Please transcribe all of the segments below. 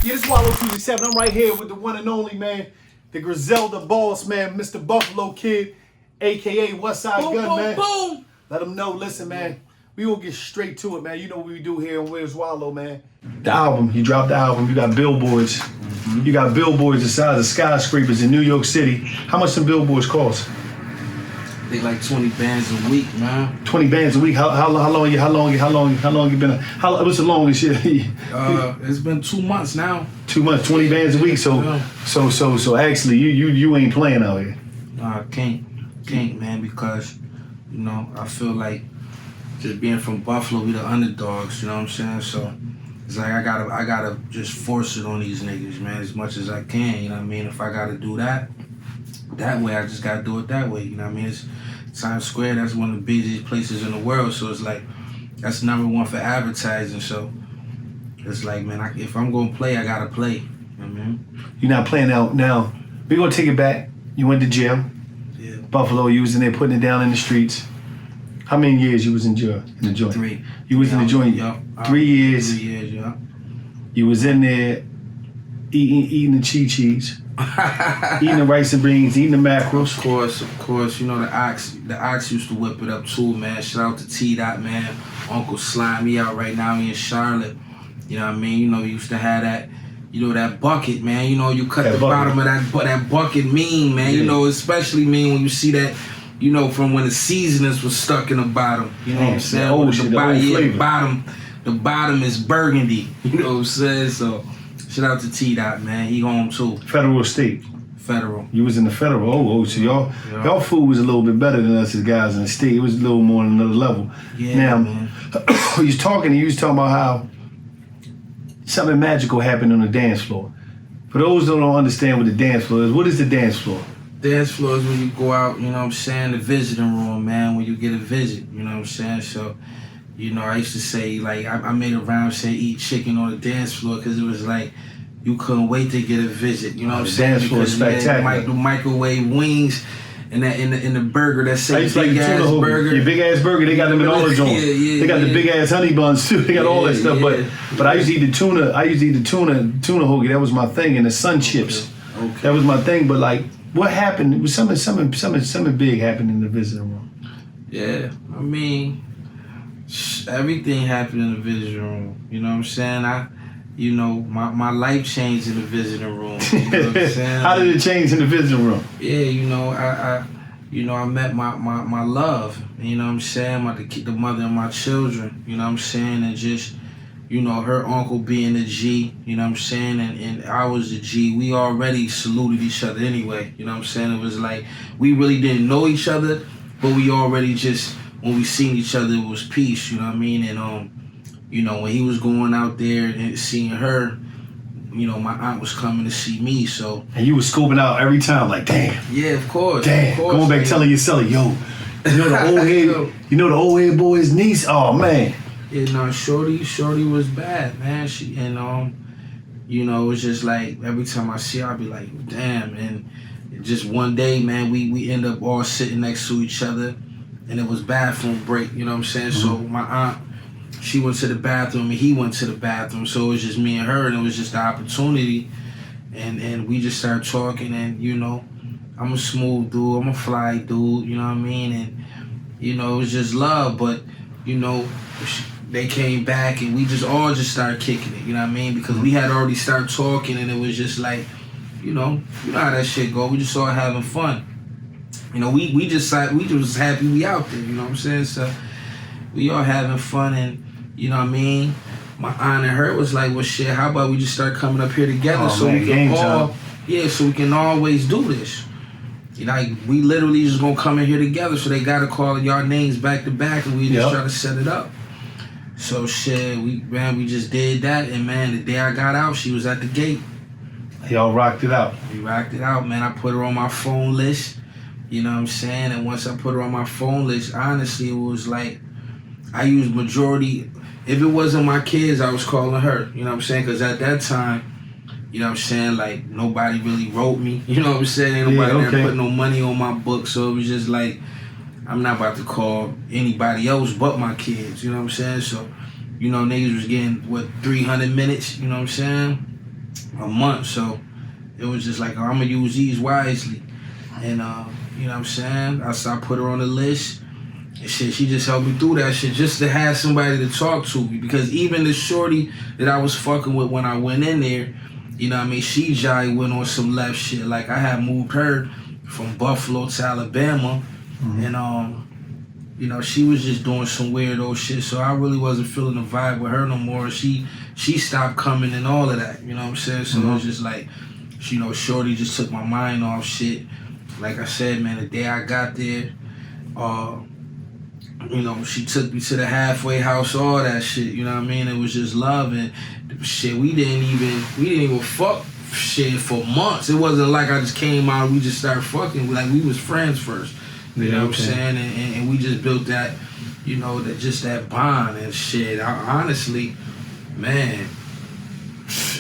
Yeah, this is Wallo 207. I'm right here with the one and only, man, the Griselda boss, man, Mr. Buffalo Kid, a.k.a. Westside Gunn, man. Boom. Let them know, listen, man, we gonna get straight to it, man. You know what we do here on Where's Wallo, man. The album, you dropped the album, you got billboards. You got billboards the size of skyscrapers in New York City. How much some billboards cost? They like 20 bands a week, man. 20 bands a week. How long you been? What's the longest year? It's been 2 months now. 2 months, 20 bands a week. So actually, you ain't playing out here. Nah, I can't, man, because you know I feel like just being from Buffalo, we the underdogs. You know what I'm saying? So it's like I gotta just force it on these niggas, man, as much as I can. You know what I mean? If I gotta do that way, I just gotta do it that way. You know what I mean? It's Times Square. That's one of the busiest places in the world. So it's like that's #1 for advertising. So it's like, man, if I'm gonna play, I gotta play. You know what I mean? You're not playing out now. We're gonna take it back. You went to jail. Yeah. Buffalo. You was in there putting it down in the streets. How many years you was in jail? In the joint? 3. You was in the joint. Yep. 3 years. 3 years, yeah. You was in there eating the cheese, eating the rice and beans, eating the mackerels. Of course. You know the ox used to whip it up too, man. Shout out to T-Dot, man. Uncle Slime, me out right now. Me in Charlotte. You know what I mean? You know, we used to have that. You know that bucket, man. You know you cut the bottom of that bucket mean, man. Yeah. You know, especially mean when you see that. You know, from when the seasonings was stuck in the bottom. You know what I'm saying? The bottom is burgundy. You know what I'm saying? So, shout out to T-Dot, man. He home too. Federal or state? Federal. You was in the federal. So y'all food was a little bit better than us as guys in the state. It was a little more on another level. Yeah, now, man. you was talking about how something magical happened on the dance floor. For those who don't understand what the dance floor is, what is the dance floor? Dance floor is when you go out, you know what I'm saying, the visiting room, man, when you get a visit, you know what I'm saying? So, you know, I used to say, like, I made a rhyme say eat chicken on the dance floor because it was like, you couldn't wait to get a visit, you know what I'm saying? The dance floor is spectacular. The microwave wings and that in the burger, that same big ass burger. Your big ass burger, they got them in all the joints. They got the big ass honey buns too. They got all that stuff. But I used to eat the tuna. I used to eat the tuna hoagie. That was my thing. And the sun chips. Okay. That was my thing. But like, what happened? It was something big happened in the visiting room. Yeah, I mean, everything happened in the visiting room. You know what I'm saying? My life changed in the visiting room. You know what I'm saying? How did it change in the visiting room? Yeah, you know, I met my love. You know what I'm saying? The mother of my children. You know what I'm saying? And just, you know, her uncle being a G, you know what I'm saying, and I was a G. We already saluted each other anyway, you know what I'm saying? It was like, we really didn't know each other, but we already just, when we seen each other, it was peace, you know what I mean? And, you know, when he was going out there and seeing her, you know, my aunt was coming to see me, so. And you was scoping out every time, like, damn. Yeah, of course. Damn, of course, going back telling your celly, yo, you know the old head boy's niece? Oh, man. Yeah, no, Shorty was bad, man. You know, it was just like every time I see her, I'd be like, damn. And just one day, man, we end up all sitting next to each other, and it was bathroom break. You know what I'm saying? Mm-hmm. So my aunt, she went to the bathroom, and he went to the bathroom. So it was just me and her, and it was just the opportunity, and we just started talking. And you know, I'm a smooth dude, I'm a fly dude. You know what I mean? And you know, it was just love, but you know. They came back and we just all started kicking it, you know what I mean? Because we had already started talking and it was just like, you know how that shit go. We just all having fun. You know, we just happy we out there, you know what I'm saying? So we all having fun and, you know what I mean? My aunt and her was like, well shit, how about we just start coming up here together so we can always do this. Like, we literally just gonna come in here together, so they gotta call y'all names back to back and we just try to set it up. So shit, we just did that, and man, the day I got out, she was at the gate. Y'all rocked it out. We rocked it out, man. I put her on my phone list, you know what I'm saying? And once I put her on my phone list, honestly, it was like, I used majority, if it wasn't my kids, I was calling her, you know what I'm saying? Because at that time, you know what I'm saying, like, nobody really wrote me, you know what I'm saying? Ain't nobody there put no money on my book, so it was just like, I'm not about to call anybody else but my kids, you know what I'm saying? So, you know, niggas was getting, 300 minutes, you know what I'm saying? a month. So it was just like, I'm gonna use these wisely. And you know what I'm saying? I put her on the list. And shit, she just helped me through that shit just to have somebody to talk to me. Because even the shorty that I was fucking with when I went in there, you know what I mean, she jolly went on some left shit. Like, I had moved her from Buffalo to Alabama. And you know, she was just doing some weirdo shit, so I really wasn't feeling the vibe with her no more. She stopped coming and all of that, you know what I'm saying? So it was just like, you know, shorty just took my mind off shit. Like I said, man, the day I got there, you know, she took me to the halfway house, all that shit, you know what I mean? It was just love, and shit, we didn't even fuck shit for months. It wasn't like I just came out and we just started fucking. Like, we was friends first. You know what I'm saying? And we just built that, you know, that bond and shit. Honestly, man,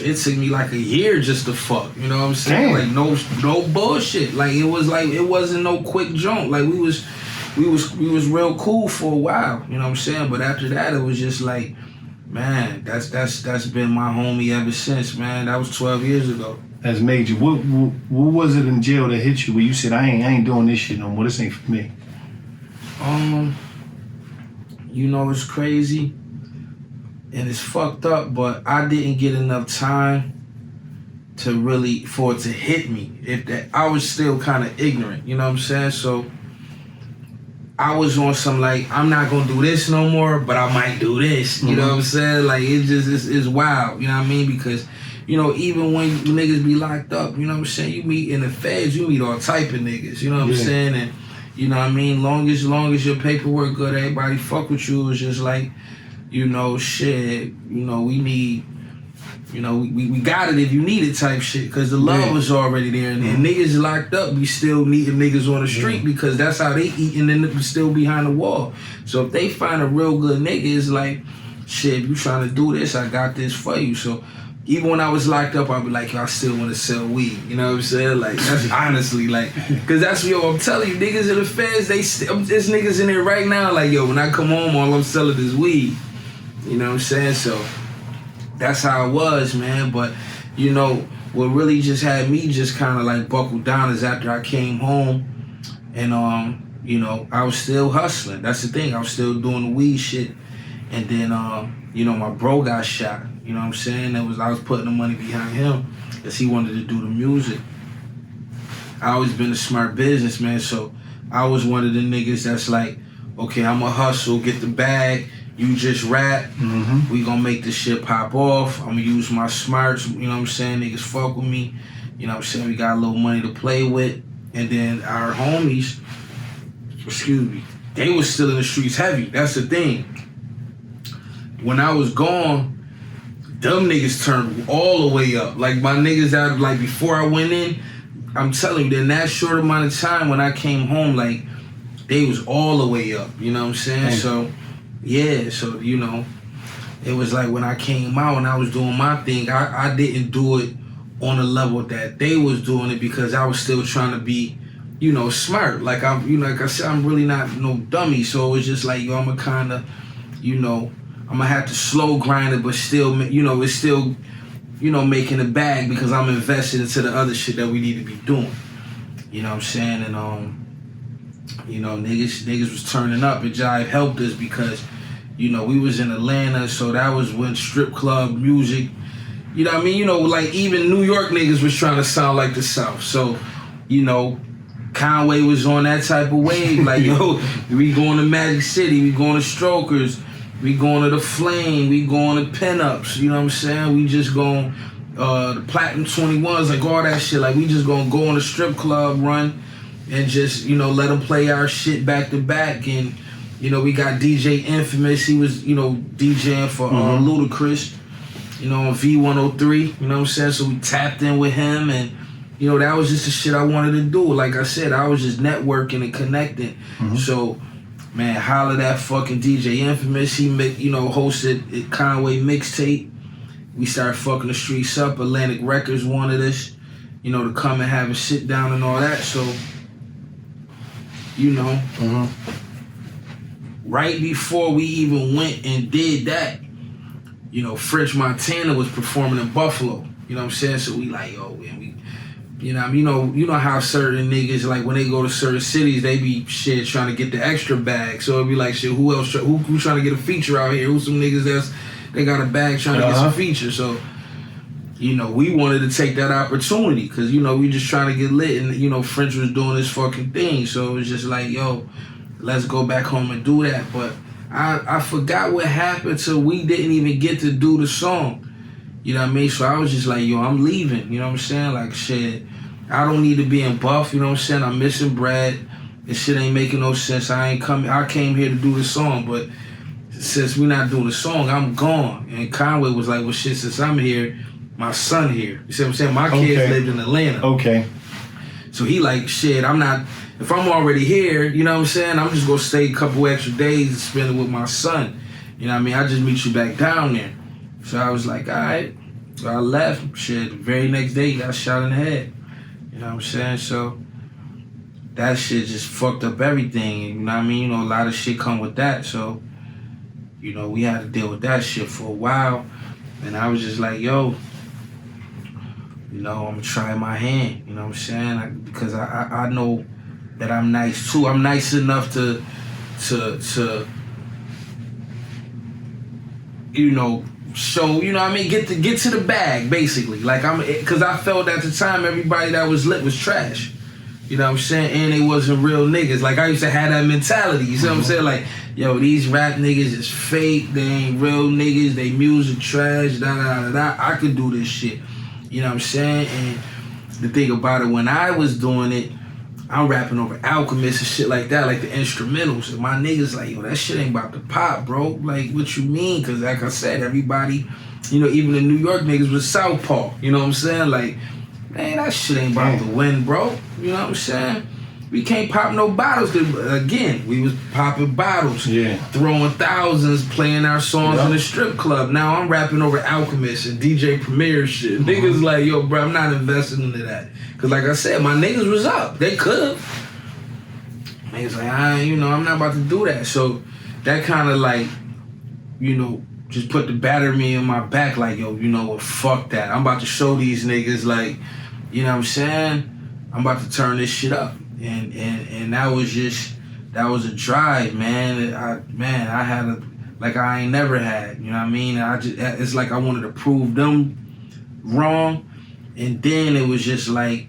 it took me like a year just to fuck. You know what I'm saying? Like, no bullshit. Like, it wasn't no quick jump. Like, we was real cool for a while. You know what I'm saying? But after that, it was just like, man, that's been my homie ever since, man. That was 12 years ago. That's major. What was it in jail that hit you where you said, I ain't doing this shit no more, this ain't for me? You know, it's crazy and it's fucked up, but I didn't get enough time for it to hit me. I was still kind of ignorant, you know what I'm saying? So I was on some like, I'm not gonna do this no more, but I might do this, you know what I'm saying? Like, it's wild, you know what I mean? Because, you know, even when niggas be locked up, you know what I'm saying? You meet in the feds, you meet all type of niggas, you know what I'm saying? And, you know what I mean? Long as your paperwork good, everybody fuck with you. It's just like, you know, shit, you know, we need, you know, we got it if you need it type shit, because the love was already there. And niggas locked up, we still meeting niggas on the street because that's how they eat, and then still behind the wall. So if they find a real good nigga, it's like, shit, if you trying to do this, I got this for you. So even when I was locked up, I'd be like, yo, I still want to sell weed. You know what I'm saying? Like, that's honestly, like, because that's, yo, I'm telling you, niggas in the feds, there's niggas in there right now, like, yo, when I come home, all I'm selling is weed. You know what I'm saying? So that's how it was, man. But, you know, what really just had me just kind of like buckled down is after I came home and, you know, I was still hustling. That's the thing. I was still doing the weed shit. And then, you know, my bro got shot. You know what I'm saying? I was putting the money behind him because he wanted to do the music. I always been a smart businessman, so I was one of the niggas that's like, okay, I'm going to hustle, get the bag, you just rap, we gonna make this shit pop off, I'm gonna use my smarts, you know what I'm saying? Niggas fuck with me, you know what I'm saying? We got a little money to play with, and then our homies, they was still in the streets heavy. That's the thing. When I was gone, them niggas turned all the way up. Like, my niggas out, like, before I went in, I'm telling you, in that short amount of time when I came home, like, they was all the way up, you know what I'm saying? So, yeah, so, you know, it was like when I came out and I was doing my thing, I didn't do it on the level that they was doing it because I was still trying to be, you know, smart. Like, like I said, I'm really not no dummy, so it was just like, yo, I'm gonna kind of, you know, I'm gonna have to slow grind it, but still, you know, it's still, you know, making a bag because I'm invested into the other shit that we need to be doing. You know what I'm saying? And, you know, niggas was turning up, and Jive helped us because, you know, we was in Atlanta, so that was when strip club music, you know what I mean? You know, like, even New York niggas was trying to sound like the South. So, you know, Conway was on that type of wave. Like, yo, we going to Magic City, we going to Strokers, we going to the Flame, we going to Pinups, you know what I'm saying? We just going the Platinum 21s, like all that shit. Like, we just gonna go on a strip club run and just, you know, let them play our shit back to back. And, you know, we got DJ Infamous, he was, you know, DJing for Ludacris, you know, on V103, you know what I'm saying? So we tapped in with him, and, you know, that was just the shit I wanted to do. Like I said, I was just networking and connecting. So, man, holla that fucking DJ Infamous. He, you know, hosted Conway Mixtape. We started fucking the streets up. Atlantic Records wanted us, you know, to come and have a sit down and all that. So, you know, right before we even went and did that, you know, French Montana was performing in Buffalo. You know what I'm saying? So we like, yo, man, we, you know, you know how certain niggas, like when they go to certain cities, they be shit trying to get the extra bag. So it'd be like, shit, who else, who trying to get a feature out here? Who's some niggas they got a bag trying to get some features? So, you know, we wanted to take that opportunity because, you know, we just trying to get lit and, you know, French was doing this fucking thing. So it was just like, yo, let's go back home and do that. But I forgot what happened till we didn't even get to do the song. You know what I mean? So I was just like, yo, I'm leaving. You know what I'm saying? Like, shit, I don't need to be in Buff. You know what I'm saying? I'm missing Brad. This shit ain't making no sense. I came here to do the song, but since we're not doing the song, I'm gone. And Conway was like, well, shit, since I'm here, my son here. You see what I'm saying? My kids lived in Atlanta. Okay. So he like, shit, if I'm already here, you know what I'm saying? I'm just gonna stay a couple extra days and spend it with my son. You know what I mean? I just meet you back down there. So I was like, all right. So I left. Shit, the very next day, got shot in the head. You know what I'm saying? So that shit just fucked up everything. You know what I mean? You know, a lot of shit come with that. So, you know, we had to deal with that shit for a while. And I was just like, yo, you know, I'm trying my hand. You know what I'm saying? Because I know that I'm nice too. I'm nice enough to you know, show, you know what I mean, get to the bag, basically. Like, because I felt at the time everybody that was lit was trash. You know what I'm saying? And they wasn't real niggas. Like, I used to have that mentality. You see what I'm saying? Like, yo, these rap niggas is fake. They ain't real niggas. They music trash. Da. I could do this shit. You know what I'm saying? And the thing about it, when I was doing it, I'm rapping over Alchemist and shit like that, like the instrumentals. And my niggas like, yo, that shit ain't about to pop, bro. Like, what you mean? Because like I said, everybody, you know, even the New York niggas was Southpaw. You know what I'm saying? Like, man, that shit ain't about to win, bro. You know what I'm saying? We can't pop no bottles. Again, we was popping bottles, throwing thousands, playing our songs in the strip club. Now I'm rapping over Alchemist and DJ Premier shit. Niggas like, yo, bro, I'm not investing into that. Cause like I said, my niggas was up. They could've. Niggas like, I'm not about to do that. So that kind of like, you know, just put the battery in my back. Like, yo, you know what? Fuck that. I'm about to show these niggas, like, you know what I'm saying? I'm about to turn this shit up. And that was a drive, man. I had like I ain't never had. You know what I mean? It's like I wanted to prove them wrong. And then it was just like,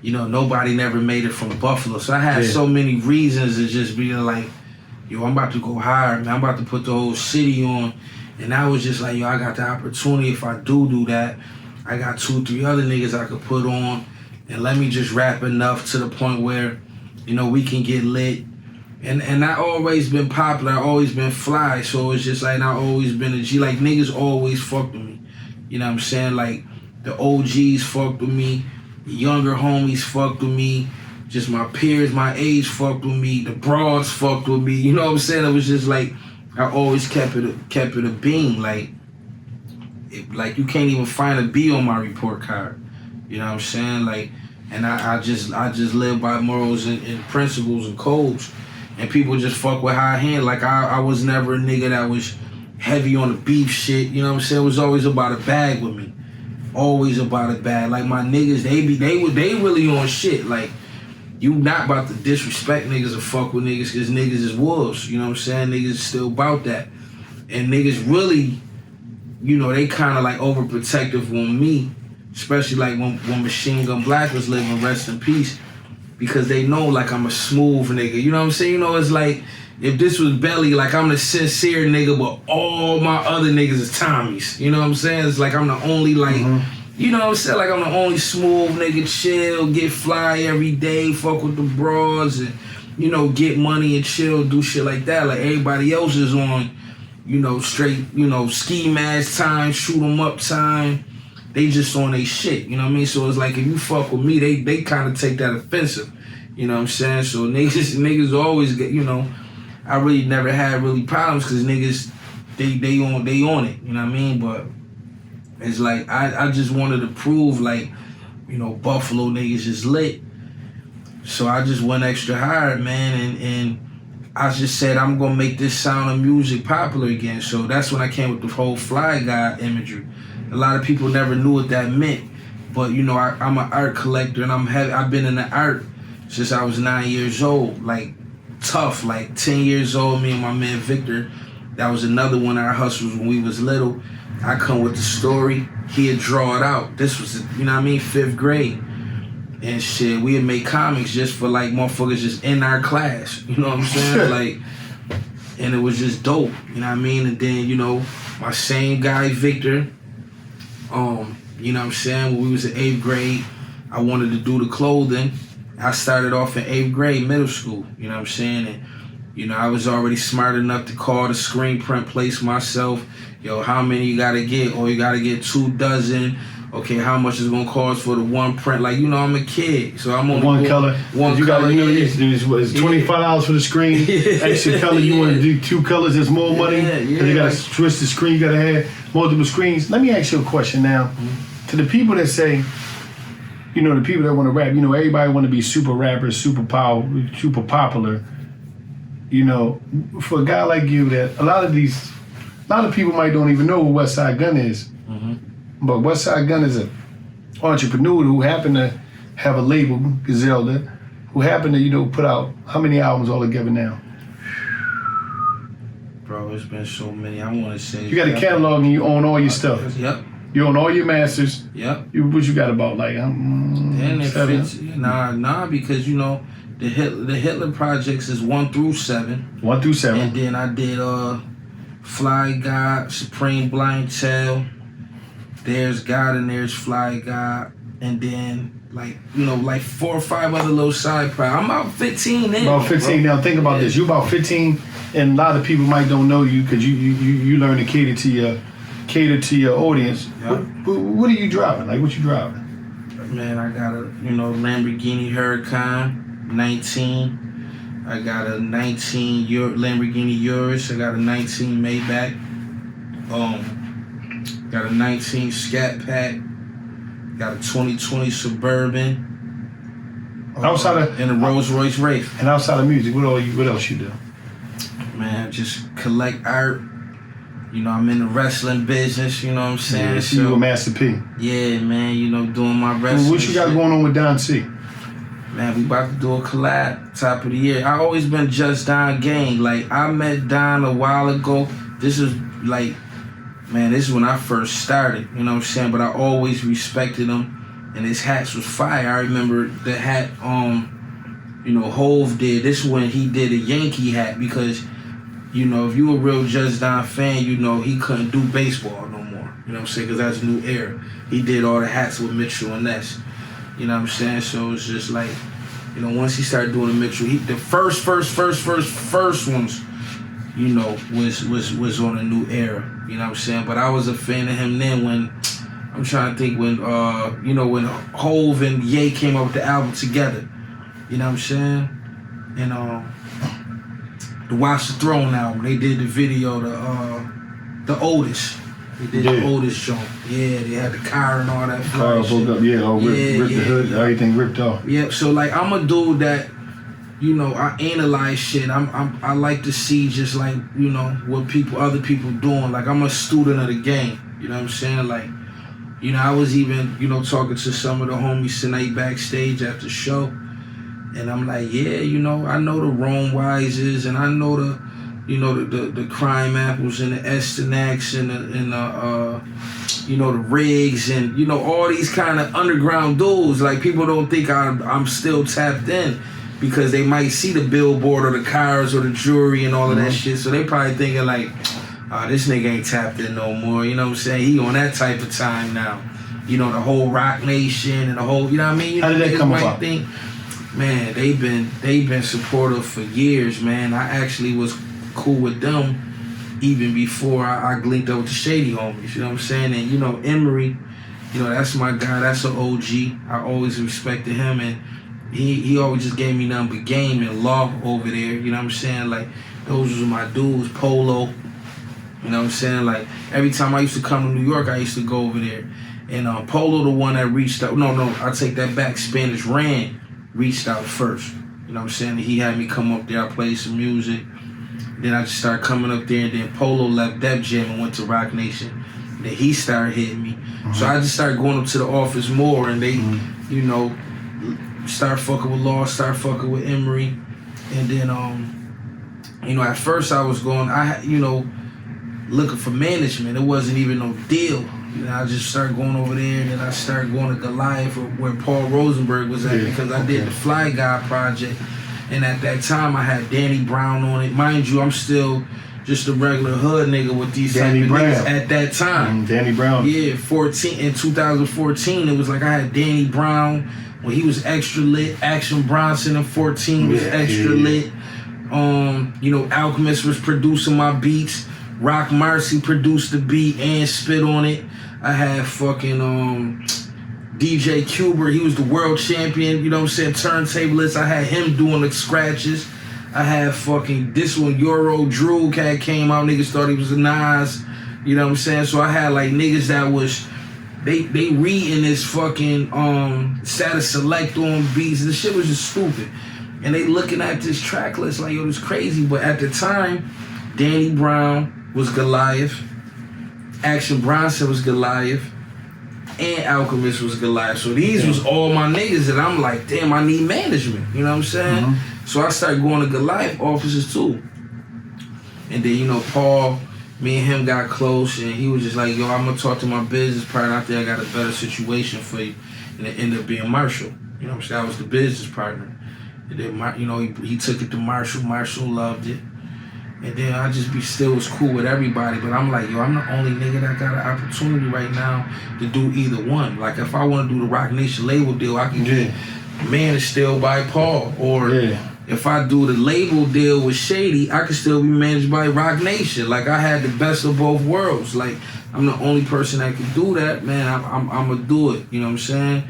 you know, nobody never made it from Buffalo. So I had so many reasons to just be like, yo, I'm about to go higher, man. I'm about to put the whole city on. And I was just like, yo, I got the opportunity. If I do that, I got 2-3 other niggas I could put on. And let me just rap enough to the point where, you know, we can get lit. And I always been popular. I always been fly. So it's just like, I always been a G. Like, niggas always fucked with me. You know what I'm saying? Like, the OGs fucked with me. The younger homies fucked with me. Just my peers, my age fucked with me. The broads fucked with me. You know what I'm saying? It was just like, I always kept it a beam. Like you can't even find a B on my report card. You know what I'm saying? Like, and I just live by morals and principles and codes. And people just fuck with how I handle. Like, I was never a nigga that was heavy on the beef shit. You know what I'm saying? It was always about a bag with me. Always about a bag. Like, my niggas, they really on shit. Like, you not about to disrespect niggas or fuck with niggas because niggas is wolves. You know what I'm saying? Niggas is still about that. And niggas really, you know, they kind of like overprotective on me. Especially like when Machine Gun Black was living, rest in peace. Because they know like I'm a smooth nigga. You know what I'm saying? You know, it's like, if this was Belly, like I'm the sincere nigga, but all my other niggas is Tommies. You know what I'm saying? It's like I'm the only like, you know what I'm saying? Like I'm the only smooth nigga, chill, get fly every day, fuck with the bras, and, you know, get money and chill, do shit like that. Like everybody else is on, you know, straight, you know, ski mask time, shoot 'em up time. They just on they shit, you know what I mean? So it's like, if you fuck with me, they kind of take that offensive. You know what I'm saying? So niggas always get, you know, I really never had really problems because niggas, they on it, you know what I mean? But it's like, I just wanted to prove, like, you know, Buffalo niggas is lit. So I just went extra hard, man, and I just said, I'm gonna make this sound of music popular again. So that's when I came with the whole Fly Guy imagery. a lot of people never knew what that meant. But you know, I'm an art collector, and I've been in the art since I was 9 years old. Like tough, like 10 years old. Me and my man Victor, that was another one of our hustles when we was little. I come with the story, he'd draw it out. This was, you know what I mean, 5th grade. And shit, we had made comics just for like motherfuckers just in our class. You know what I'm saying? Like, and it was just dope. You know what I mean? And then, you know, my same guy, Victor, you know what I'm saying? When we was in 8th grade, I wanted to do the clothing. I started off in 8th grade, middle school. You know what I'm saying? And, you know, I was already smart enough to call the screen print place myself. Yo, how many you gotta get? Or you gotta get 2 dozen. Okay, how much is gonna cost for the one print? Like, you know, I'm a kid, so I'm on one color. One you color. Got, you know, it's $25 for the screen. Extra color. You want to do 2 colors? There's more money. Because you gotta twist the screen. You gotta have multiple screens. Let me ask you a question now. Mm-hmm. To the people that say, you know, the people that want to rap. You know, everybody want to be super rappers, super popular. You know, for a guy like you, that a lot of people might don't even know who Westside Gunn is. Mm-hmm. But Westside Gunn is an entrepreneur who happened to have a label, Griselda, who happened to, you know, put out how many albums all together now? Bro, it's been so many. I want to say. You got a catalog and you own all your stuff. Yep. You own all your masters. Yep. What you got about like? Nah, because you know the Hitler projects is 1 through 7. 1 through 7. And then I did Fly God, Supreme Blind Tale. There's God and there's Fly God, and then like, you know, like 4 or 5 other little side projects. I'm about 15 in. About 15 now. Think about this. You about 15, and a lot of people might don't know you because you learn to cater to your audience. Yep. What are you driving? Like, what you driving? Man, I got a Lamborghini Huracan 19. I got a 19 Lamborghini Urus. I got a 19 Maybach. Got a 19 Scat Pack. Got a 2020 Suburban. Outside of and a Rolls Royce Wraith. And outside of music, what else you do? Man, just collect art. You know, I'm in the wrestling business. You know what I'm saying? Yeah, so you a Master P. Yeah, man. You know, doing my wrestling. What you got going on with Don C? Man, we about to do a collab top of the year. I always been Just Don gang. Like, I met Don a while ago. This is like. Man, this is when I first started, you know what I'm saying? But I always respected him, and his hats was fire. I remember the hat, you know, Hove did. This is when he did a Yankee hat because, you know, if you a real Just Don fan, you know he couldn't do baseball no more. You know what I'm saying? Because that's a new era. He did all the hats with Mitchell and Ness. You know what I'm saying? So it's just like, you know, once he started doing the Mitchell, the first ones, you know, was on a new era. You know what I'm saying? But I was a fan of him then when, I'm trying to think when, you know, when Hove and Ye came up with the album together. You know what I'm saying? And the Watch the Throne album, they did the video, the Otis. They did the Otis joint. Yeah, they had the car and all that. Car broke up, ripped the hood, everything ripped off. Yeah, so like I'm a dude that, you know, I analyze shit. I like to see just like, you know, what other people doing. Like, I'm a student of the game. You know what I'm saying? Like, you know, I was even, you know, talking to some of the homies tonight backstage after the show. And I'm like, yeah, you know, I know the Rome Wises and I know the, you know, the Crime Apples and the Estanax and the you know, the Riggs and, you know, all these kind of underground dudes. Like, people don't think I'm still tapped in. Because they might see the billboard or the cars or the jewelry and all of that shit. So they probably thinking like, this nigga ain't tapped in no more. You know what I'm saying? He on that type of time now. You know, the whole Rock Nation and the whole, you know what I mean? You How know, did that come about? Man, they've been supportive for years, man. I actually was cool with them even before I linked up with the Shady Homies. You know what I'm saying? And, you know, Emery, you know, that's my guy. That's an OG. I always respected him. And he always just gave me nothing but game and law over there, you know what I'm saying? Like, those was my dudes, Polo, you know what I'm saying? Like, every time I used to come to New York, I used to go over there. And Polo, the one that reached out, no, I take that back, Spanish Rand reached out first, you know what I'm saying? He had me come up there, I played some music. Then I just started coming up there, and then Polo left Def Jam and went to Rock Nation. Then he started hitting me. So I just started going up to the office more, and they, you know, start fucking with Law, start fucking with Emery. And then, you know, at first I was going, looking for management. It wasn't even no deal. You know, I just started going over there, and then I started going to Goliath where Paul Rosenberg was at, because I did the Fly Guy project. And at that time, I had Danny Brown on it. Mind you, I'm still just a regular hood nigga with these type of niggas at that time. Danny Brown. Yeah, in 2014, it was like I had Danny Brown when he was extra lit. Action Bronson in 14 was extra lit. You know, Alchemist was producing my beats. Rock Marcy produced the beat and spit on it. I had fucking DJ Cuber, he was the world champion, you know what I'm saying, turntablist. I had him doing the scratches. I had fucking this one, Euro Drew cat came out, niggas thought he was a Nas, you know what I'm saying? So I had like niggas that was, they reading this fucking status select on beats. This shit was just stupid. And they looking at this track list like, yo, this crazy. But at the time, Danny Brown was Goliath, Action Bronson was Goliath, and Alchemist was Goliath. So these was all my niggas, and I'm like, damn, I need management. You know what I'm saying? So I started going to Goliath offices too. And then, you know, Paul, me and him got close, and he was just like, yo, I'm gonna talk to my business partner. I think I got a better situation for you. And it ended up being Marshall. You know what I'm saying? I was the business partner. And then, you know, he took it to Marshall. Marshall loved it. And then I just still was cool with everybody, but I'm like, yo, I'm the only nigga that got an opportunity right now to do either one. Like, if I want to do the Rock Nation label deal, I can get Man is Still by Paul. Or if I do the label deal with Shady, I can still be managed by Rock Nation. Like, I had the best of both worlds. Like, I'm the only person that can do that, man. I'm gonna do it, you know what I'm saying?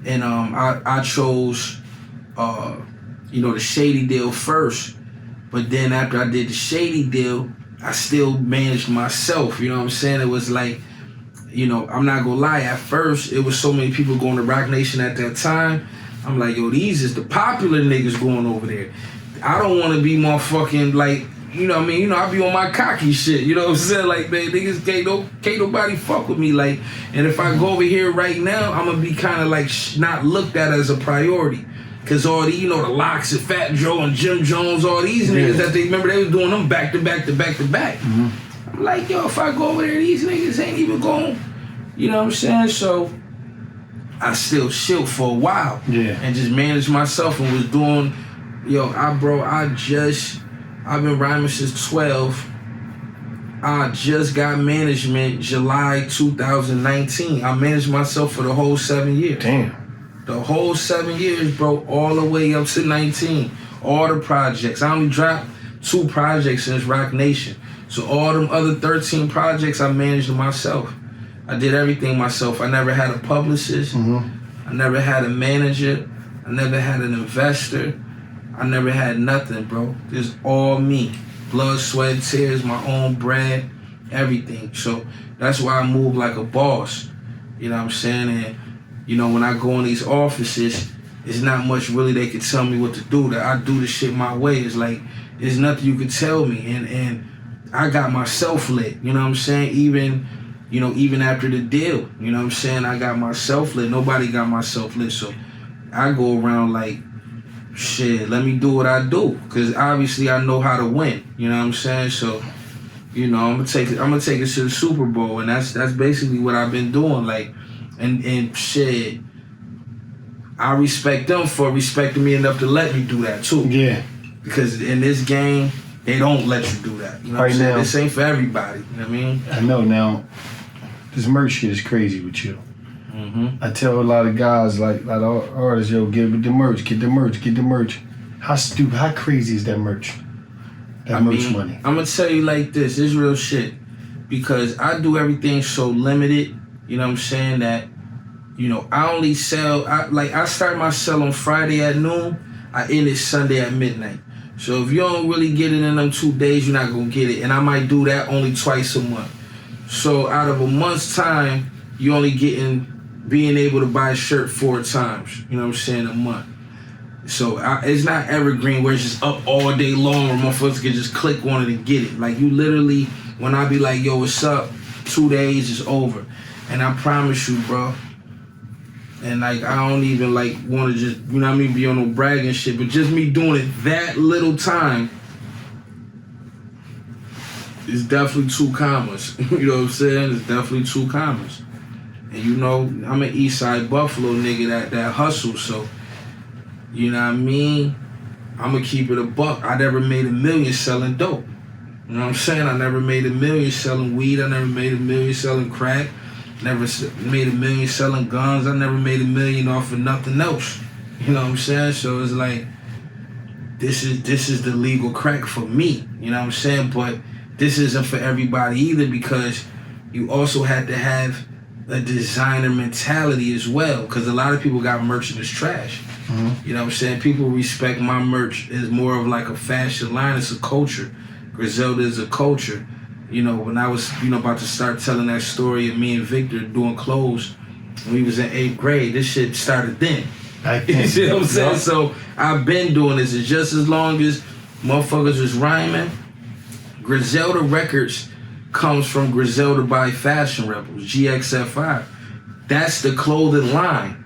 And I chose, you know, the Shady deal first. But then after I did the Shady deal, I still managed myself, you know what I'm saying? It was like, you know, I'm not gonna lie, at first, it was so many people going to Rock Nation at that time. I'm like, yo, these is the popular niggas going over there. I don't wanna be motherfucking like, you know what I mean? You know, I be on my cocky shit, you know what I'm saying? Like, man, niggas can't nobody fuck with me. Like, and if I go over here right now, I'm gonna be kind of like not looked at as a priority. Cause all the, you know, the Locks and Fat Joe and Jim Jones, all these niggas that they remember, they was doing them back to back to back to back. I'm like, yo, if I go over there, these niggas ain't even going, you know what I'm saying? So I still chilled for a while and just managed myself and was doing, yo, I've been rhyming since 12. I just got management July 2019. I managed myself for the whole 7 years. Damn. The whole 7 years, bro, all the way up to 19. All the projects. I only dropped 2 projects since Rock Nation. So all them other 13 projects, I managed myself. I did everything myself. I never had a publicist. I never had a manager. I never had an investor. I never had nothing, bro. It's all me. Blood, sweat, tears, my own bread, everything. So that's why I move like a boss. You know what I'm saying? And you know, when I go in these offices, it's not much really they can tell me what to do. That I do the shit my way. It's like, there's nothing you can tell me. And I got myself lit, you know what I'm saying? Even after the deal, you know what I'm saying? I got myself lit. Nobody got myself lit. So I go around like, shit, let me do what I do. Cause obviously I know how to win, you know what I'm saying? So, you know, I'm gonna take it to the Super Bowl, and that's basically what I've been doing. Like, and shit, I respect them for respecting me enough to let me do that too. Yeah. Because in this game, they don't let you do that. You know what I'm saying? This ain't for everybody. You know what I mean? I know how this merch shit is crazy with you. I tell a lot of guys, like a lot of artists, yo, get the merch, get the merch. How crazy is that merch? Merch money. I'm gonna tell you like this, it's real shit. Because I do everything so limited, you know what I'm saying, that, you know, I only sell, I start my sell on Friday at noon, I end it Sunday at midnight. So if you don't really get it in them 2 days, you're not gonna get it. And I might do that only twice a month. So out of a month's time, you only being able to buy a shirt 4 times, you know what I'm saying, a month. So it's not evergreen where it's just up all day long where motherfuckers can just click on it and get it. Like, you literally, when I be like, yo, what's up? 2 days, it's over. And I promise you, bro. And like, I don't even like want to just, you know what I mean, be on no bragging shit, but just me doing it that little time is definitely 2 commas. You know what I'm saying? It's definitely 2 commas. And you know, I'm an Eastside Buffalo nigga that hustle, so you know what I mean? I'm gonna keep it a buck. I never made $1 million selling dope. You know what I'm saying? I never made $1 million selling weed. I never made $1 million selling crack. Never made $1 million selling guns. I never made $1 million off of nothing else. You know what I'm saying? So it's like, this is the legal crack for me. You know what I'm saying? But this isn't for everybody either, because you also had to have a designer mentality as well, because a lot of people got merch that's trash. Mm-hmm. You know what I'm saying? People respect my merch as more of like a fashion line. It's a culture. Griselda is a culture. You know, when I was, you know, about to start telling that story of me and Victor doing clothes when we was in 8th grade, this shit started then. You see what I'm saying? So I've been doing this. It's just as long as motherfuckers was rhyming. Griselda Records comes from Griselda by Fashion Rebels, GXFI. That's the clothing line.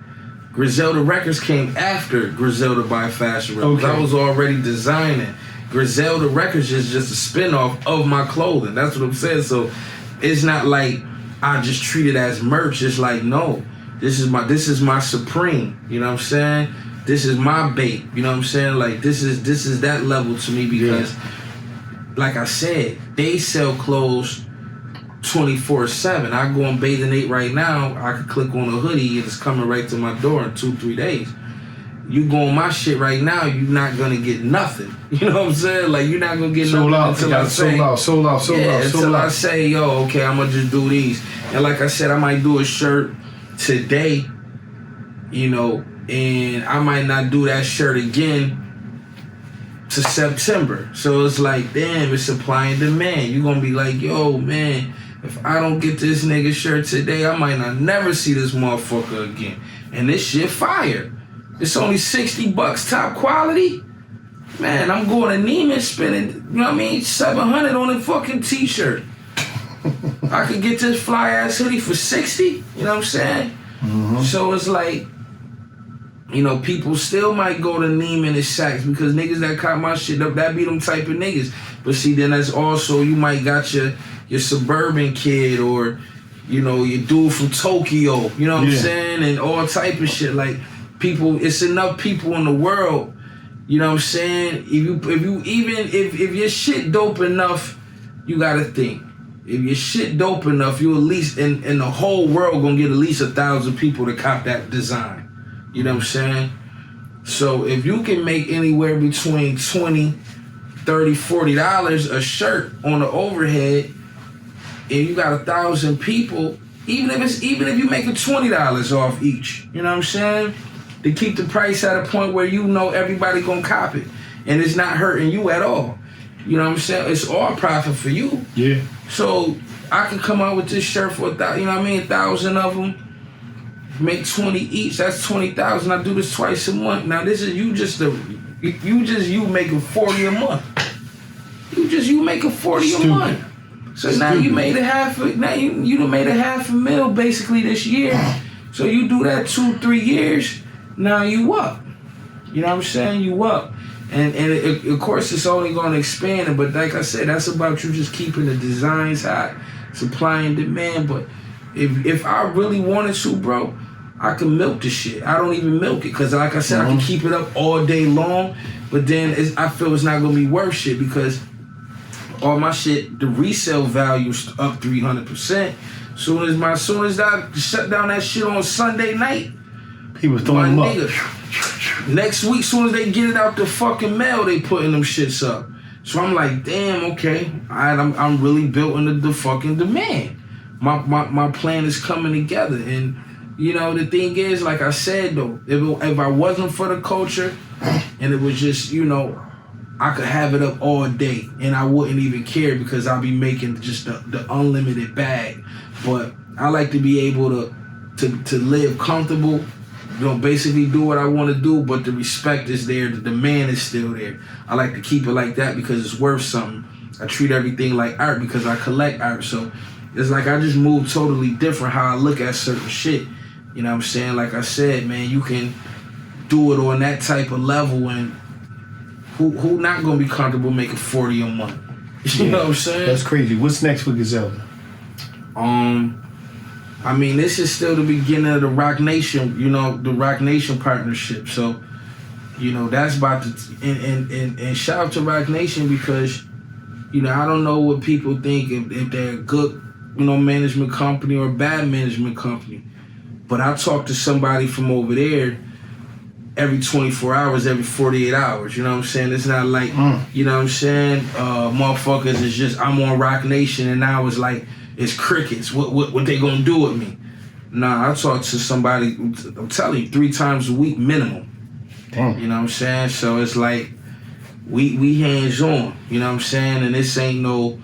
Griselda Records came after Griselda by Fashion Rebels. Okay. I was already designing. Griselda Records is just a spinoff of my clothing. That's what I'm saying. So it's not like I just treat it as merch. It's like, no, this is my supreme. You know what I'm saying? This is my bait. You know what I'm saying? Like this is that level to me, because like I said, they sell clothes 24/7. I go on Bathing 8 right now. I could click on a hoodie and it's coming right to my door in 2-3 days. You go on my shit right now, you're not gonna get nothing. You know what I'm saying? Like, you're not gonna get nothing until I say, until I say, yo, okay, I'm gonna just do these. And like I said, I might do a shirt today, you know, and I might not do that shirt again to September. So it's like, damn, it's supply and demand. You're gonna be like, yo, man, if I don't get this nigga shirt today, I might not never see this motherfucker again. And this shit fire. It's only $60 top quality. Man, I'm going to Neiman spending, you know what I mean, $700 on a fucking t-shirt. I could get this fly ass hoodie for $60, you know what I'm saying? Mm-hmm. So it's like, you know, people still might go to Neiman and Saks, because niggas that caught my shit up, that be them type of niggas. But see, then that's also, you might got your suburban kid, or, you know, your dude from Tokyo, you know what I'm saying? And all type of shit. Like, people, it's enough people in the world, you know what I'm saying? If your shit dope enough, you gotta think. If your shit dope enough, you at least in the whole world gonna get at least 1,000 people to cop that design. You know what I'm saying? So if you can make anywhere between $20, $30, $40 a shirt on the overhead, and you got 1,000 people, even if you making $20 off each, you know what I'm saying? To keep the price at a point where you know everybody gonna cop it, and it's not hurting you at all. You know what I'm saying? It's all profit for you. Yeah. So I can come out with this shirt for 1,000, you know what I mean? 1,000 of them, make 20 each. That's 20,000. I do this twice a month. Now this is you making 40 a month. You making 40 a month. So now you made a half. Now you done made a $500,000 basically this year. So you do that 2-3 years. Now you up. You know what I'm saying? You up. And of course it's only going to expand. But like I said, that's about you just keeping the designs hot, supply and demand. But if I really wanted to, bro, I can milk the shit. I don't even milk it, because like I said, I can keep it up all day long. But then I feel it's not going to be worth shit, because all my shit, the resale value's up 300%. Soon as I shut down that shit on Sunday night, people throwing them up. Next week, soon as they get it out the fucking mail, they putting them shits up. So I'm like, damn, okay, I'm really building the fucking demand. My plan is coming together, and you know the thing is, like I said though, if I wasn't for the culture, and it was just, you know, I could have it up all day and I wouldn't even care, because I'll be making just the unlimited bag. But I like to be able to live comfortable, you know, basically do what I want to do, but the respect is there, the demand is still there. I like to keep it like that because it's worth something. I treat everything like art because I collect art. So it's like I just move totally different how I look at certain shit. You know what I'm saying? Like I said, man, you can do it on that type of level, and who not gonna be comfortable making 40 a month? You know what I'm saying? That's crazy. What's next for Griselda? I mean, this is still the beginning of the Rock Nation, you know, the Rock Nation partnership. So, you know, that's about to, and shout out to Rock Nation because, you know, I don't know what people think if they're a good, you know, management company or a bad management company. But I talk to somebody from over there every 24 hours, every 48 hours. You know what I'm saying? It's not like, you know what I'm saying? Motherfuckers is just, I'm on Rock Nation and now it's like, it's crickets. What they gonna do with me? Nah, I talk to somebody, I'm telling you, 3 times a week minimum. Damn. You know what I'm saying? So it's like, we hands on. You know what I'm saying? And this ain't no,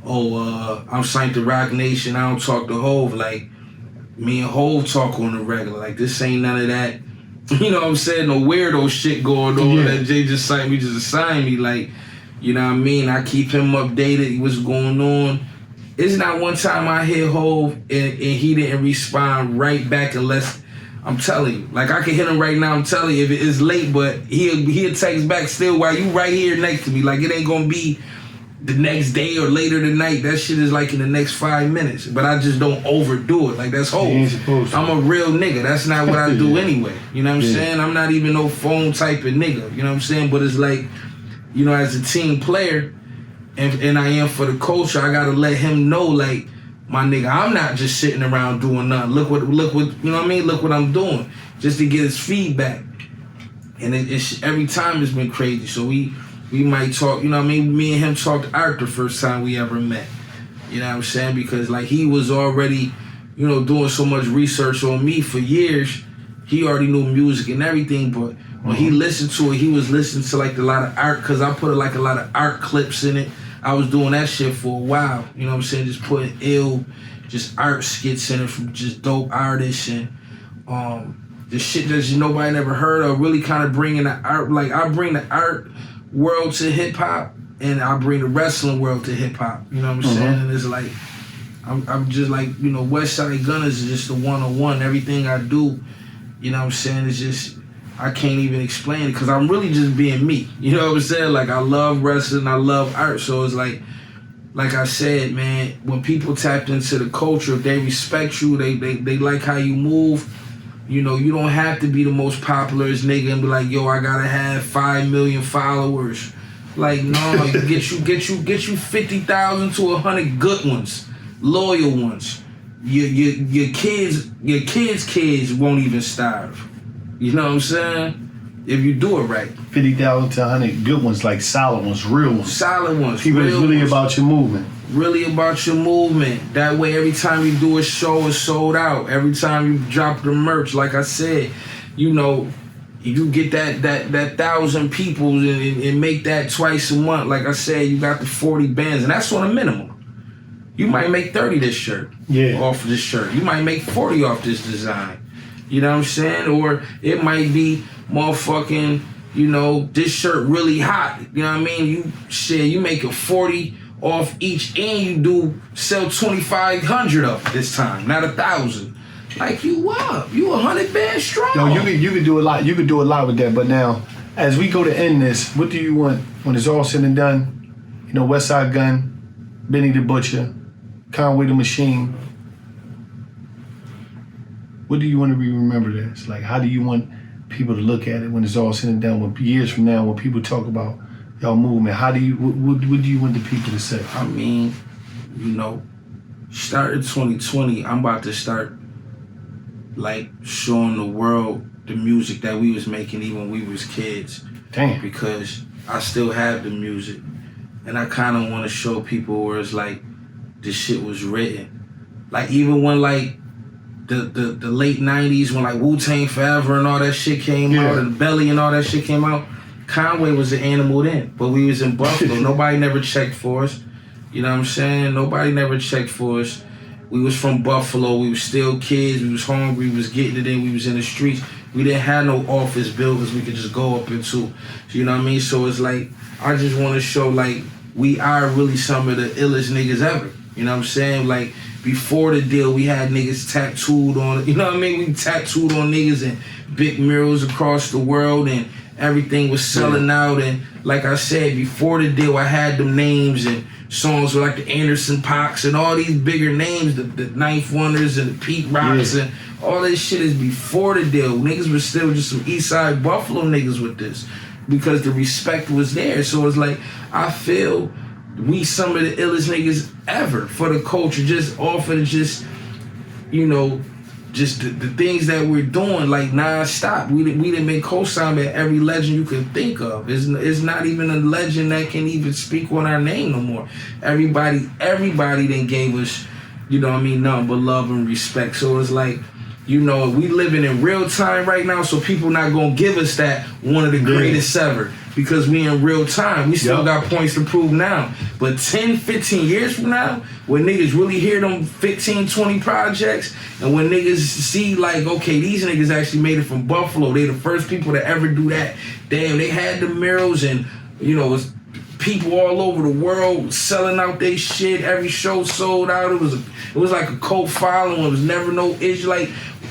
I'm signed to Rock Nation, I don't talk to Hove. Like, me and Hove talk on the regular. Like, this ain't none of that, you know what I'm saying, no weirdo shit going on that Jay just signed me, just assigned me. Like, you know what I mean? I keep him updated, what's going on. It's not one time I hit Hove and he didn't respond right back unless, I'm telling you, like I can hit him right now, I'm telling you, if it's late, but he'll text back still while you right here next to me. Like it ain't gonna be the next day or later tonight. That shit is like in the next 5 minutes. But I just don't overdo it. Like that's Hove. I'm a real nigga. That's not what I do anyway. You know what I'm saying? I'm not even no phone type of nigga. You know what I'm saying? But it's like, you know, as a team player, and I am for the culture, I gotta let him know, like, my nigga, I'm not just sitting around doing nothing. Look what, you know what I mean? Look what I'm doing, just to get his feedback. And it's every time it's been crazy. So we might talk, you know what I mean? Me and him talked art the first time we ever met. You know what I'm saying? Because like he was already, you know, doing so much research on me for years. He already knew music and everything, but when he listened to it, he was listening to like a lot of art, because I put like a lot of art clips in it. I was doing that shit for a while, you know what I'm saying? Just putting just art skits in it from just dope artists and the shit that nobody never heard of, really kind of bringing the art, like I bring the art world to hip hop and I bring the wrestling world to hip hop, you know what I'm saying? And it's like, I'm just like, you know, Westside Gunn is just the one-on-one. Everything I do, you know what I'm saying, it's just, I can't even explain it because I'm really just being me. You know what I'm saying? Like, I love wrestling, I love art. So it's like I said, man, when people tapped into the culture, if they respect you, they like how you move, you know, you don't have to be the most popularest nigga and be like, yo, I gotta have 5 million followers. Like, no, you get you 50,000 to 100 good ones, loyal ones. Your kids won't even starve. You know what I'm saying? If you do it right. 50,000 to 100 good ones, like solid ones, real ones. Solid ones. People is really about your movement. Really about your movement. That way, every time you do a show, it's sold out. Every time you drop the merch, like I said, you know, you get that 1,000 people and make that twice a month. Like I said, you got the 40 bands, and that's on a minimum. You might make 30 this shirt off of this shirt. You might make 40 off this design. You know what I'm saying? Or it might be motherfucking, you know, this shirt really hot. You know what I mean? You make a 40 off each and you sell 2,500 of it this time, not 1,000. Like you up. You 100 bands strong. No, you could do a lot. You could do a lot with that. But now, as we go to end this, what do you want when it's all said and done? You know, Westside Gunn, Benny the Butcher, Conway the Machine. What do you want to be remembered as? Like, how do you want people to look at it when it's all said and done? When years from now, when people talk about y'all movement, what do you want the people to say? I mean, you know, starting 2020, I'm about to start like showing the world the music that we was making even when we was kids. Damn. Because I still have the music, and I kind of want to show people where it's like this shit was written. Like even when like the late 90s when like Wu-Tang Forever and all that shit came out and Belly and all that shit came out, Conway was an animal then, but we was in Buffalo. Nobody never checked for us. You know what I'm saying? Nobody never checked for us. We was from Buffalo. We was still kids. We was hungry. We was getting it in. We was in the streets. We didn't have no office buildings we could just go up into. You know what I mean? So it's like, I just want to show like we are really some of the illest niggas ever. You know what I'm saying? Like, before the deal, we had niggas tattooed on, you know what I mean? We tattooed on niggas and big murals across the world, and everything was selling out. And like I said, before the deal, I had them names and songs with like the Anderson Paaks and all these bigger names, the Ninth Wonders and the Pete Rocks and all this shit is before the deal. Niggas were still just some Eastside Buffalo niggas with this because the respect was there. So it's like, I feel we some of the illest niggas ever for the culture, just off of just, you know, just the things that we're doing like non-stop. We didn't make co-sign at every legend you can think of. It's not even a legend that can even speak on our name no more. Everybody then gave us, you know what I mean, nothing but love and respect. So it's like, you know, we living in real time right now, so people not gonna give us that one of the greatest ever because we in real time. We still got points to prove now. But 10, 15 years from now, when niggas really hear them 15, 20 projects, and when niggas see like, okay, these niggas actually made it from Buffalo. They the first people to ever do that. Damn, they had the murals and, you know, it's people all over the world selling out their shit. Every show sold out. It was like a cult following. It was never no issue. Like,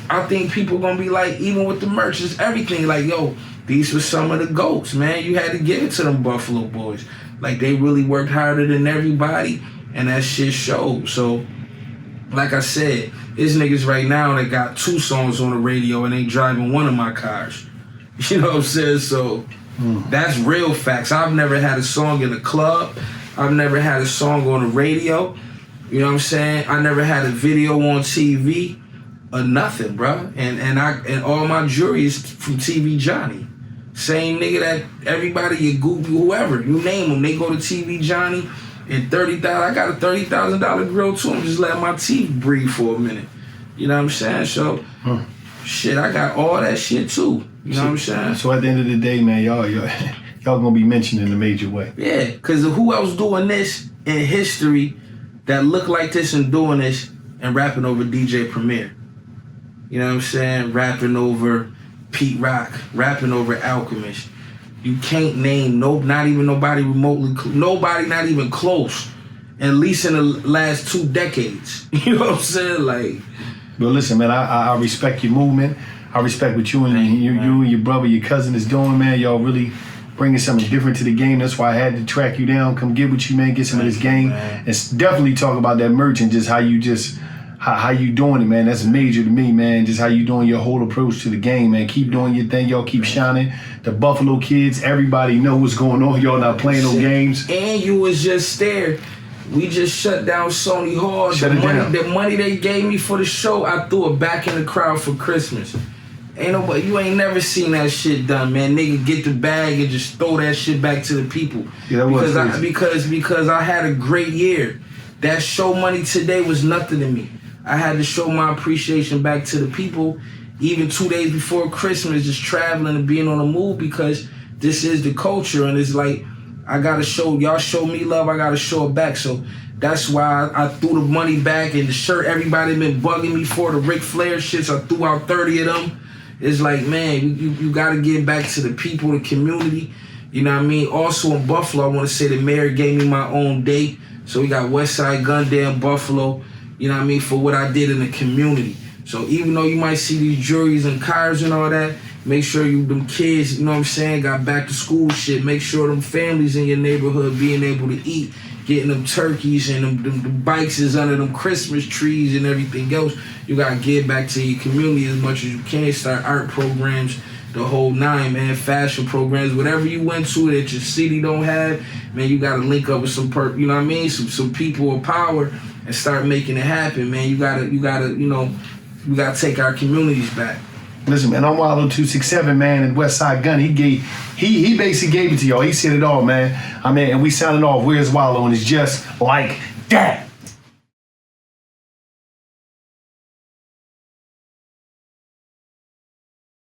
I think people gonna be like, even with the merch, it's everything. Like, yo, these were some of the GOATs, man. You had to give it to them Buffalo boys. Like, they really worked harder than everybody, and that shit showed. So, like I said, there's niggas right now that got 2 songs on the radio and they driving one of my cars. You know what I'm saying? So, that's real facts. I've never had a song in a club. I've never had a song on the radio. You know what I'm saying? I never had a video on TV or nothing, bro. And all my jewelry is from TV Johnny. Same nigga that everybody, you Google, whoever, you name them, they go to TV Johnny and $30,000. I got a $30,000 grill too. I'm just letting my teeth breathe for a minute. You know what I'm saying? So, shit, I got all that shit too. You know what I'm saying? So at the end of the day, man, y'all gonna be mentioned in a major way. Yeah, because who else doing this in history that look like this and doing this and rapping over DJ Premier? You know what I'm saying? Rapping over Pete Rock, rapping over Alchemist. You can't name not even nobody remotely, nobody not even close, at least in the last 2 decades. You know what I'm saying? Like, but listen, man, I respect your movement. I respect what you and your brother, your cousin is doing, man. Y'all really bringing something different to the game. That's why I had to track you down, come get with you, man, get some of this game. And definitely talk about that merch and just how you doing it, man. That's major to me, man. Just how you doing your whole approach to the game, man. Keep doing your thing. Y'all keep shining. The Buffalo kids, everybody know what's going on. Y'all not playing no games. And you was just there. We just shut down Sony Hall. The money they gave me for the show, I threw it back in the crowd for Christmas. You ain't never seen that shit done, man. Nigga get the bag and just throw that shit back to the people. Yeah, because I had a great year. That show money today was nothing to me. I had to show my appreciation back to the people, even 2 days before Christmas, just traveling and being on the move because this is the culture, and it's like, I gotta show, y'all show me love, I gotta show it back. So that's why I threw the money back, and the shirt everybody been bugging me for, the Ric Flair shits, I threw out 30 of them. It's like, man, you gotta get back to the people, the community, you know what I mean? Also in Buffalo, I wanna say the mayor gave me my own date. So we got Westside Gunn there in Buffalo, you know what I mean, for what I did in the community. So even though you might see these juries and cars and all that, make sure them kids, you know what I'm saying, got back to school shit. Make sure them families in your neighborhood being able to eat, getting them turkeys and them bikes is under them Christmas trees and everything else. You gotta get back to your community as much as you can. Start art programs, the whole 9, man. Fashion programs, whatever you went to that your city don't have, man, you gotta link up with some you know what I mean, some people of power and start making it happen, man. You gotta, you know, we gotta take our communities back. Listen, man, I'm Wallo 267, man, and Westside Gunn. He basically gave it to y'all. He said it all, man. I mean, and we sounded off. Where's Wallo? And it's just like that.